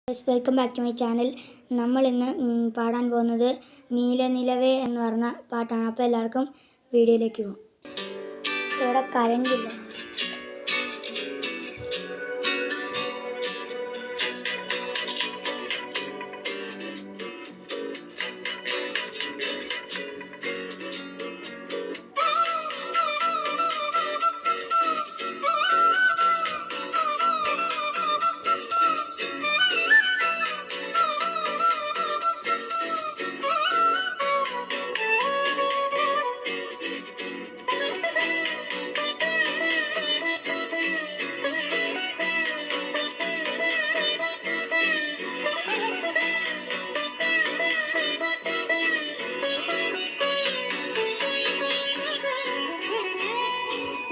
Welcome back to my channel. നമ്മൾ ഇന്ന് പാടാൻ പോകുന്നത് നീലനിലവേ എന്ന് പറഞ്ഞ പാട്ടാണ്. അപ്പോൾ എല്ലാവർക്കും വീഡിയോയിലേക്ക് പോകും. ഇവിടെ കറണ്ടില്ല.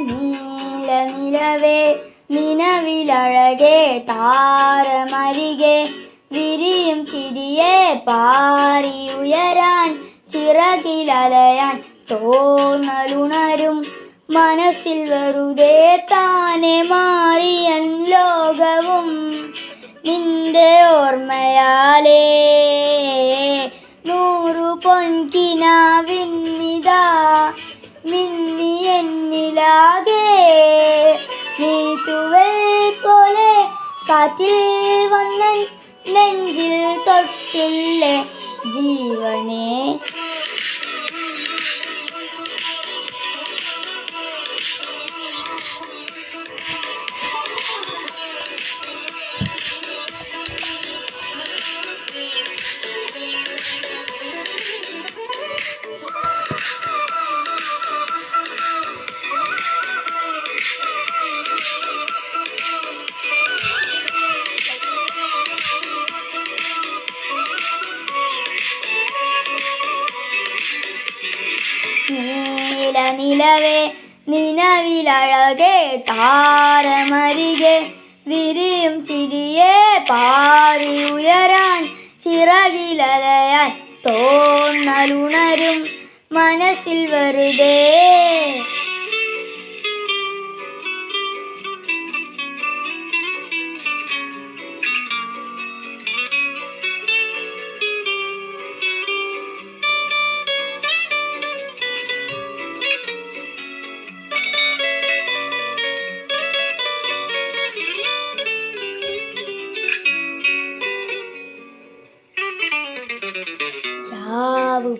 നീലനിലവേ നിലവിലഴകേ താരമരികെ വിരിയും ചിരിയെ പാറി ഉയരാൻ ചിറകിലലയാൻ തോന്നലുണരും മനസ്സിൽ വെറുതെ താനെ മാറിയൻ ലോകവും നിന്റെ ഓർമ്മയാലേ നൂറു പൊൻകിനാവിന്നിതാ മിന്നി എന്നിലാകെ നീ തുവൽ പോലെ കാറ്റിൽ വന്നൻ നെഞ്ചിൽ തൊട്ടില്ലേ ജീവനെ. നീലനിലവേ നിലവിലഴകേ താരമരികെ വിരിയും ചിരിയെ പാറി ഉയരാൻ ചിറകിലലയാൻ തോന്നലുണരും മനസ്സിൽ വെറുതെ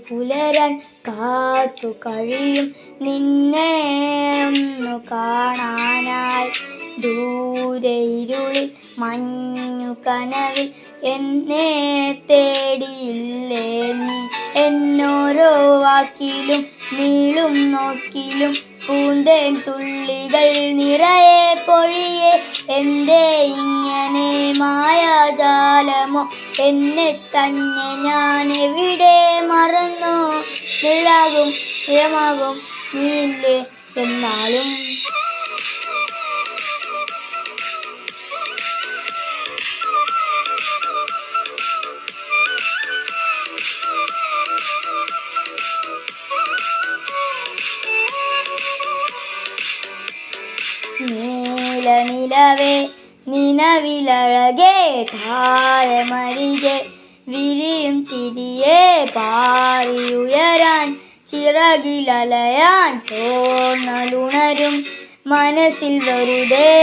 പുലരാൻ കാത്തു കഴിയും നിന്നെ ഒന്നു കാണാനായി. ദൂരെ ഇരുളിൽ മഞ്ഞു കനവിൽ എന്നെ തേടിയില്ലേ നീ. എന്നോരോ വാക്കിലും നീളും നോക്കിലും പൂന്തേൻ തുള്ളികൾ നിറയെ പൊഴിയെ. എന്തേ ഇങ്ങനെ മായാജാലമോ എന്നെ തന്നെ ഞാൻ എവിടെ മറന്നു. നിഴലാകും നിഴമാകും നീയില്ലേ എന്നാലും. നീലനിലവേ നിലവിലഴകേ താരമരികെ വിരിയും ചിരിയെ പാറി ഉയരാൻ ചിറകിലലയാൻ തോന്നലുണരും മനസ്സിൽ വെറുതെ.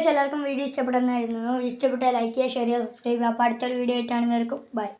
എല്ലാവർക്കും വീഡിയോ ഇഷ്ടപ്പെടുന്നതായിരുന്നു. ഇഷ്ടപ്പെട്ടാൽ ലൈക്ക് ചെയ്യുക, ഷെയർ ചെയ്യുക, സബ്സ്ക്രൈബ് ചെയ്യുക. അപ്പോൾ അടുത്തൊരു വീഡിയോ ആയിട്ടാണ്. ബൈ.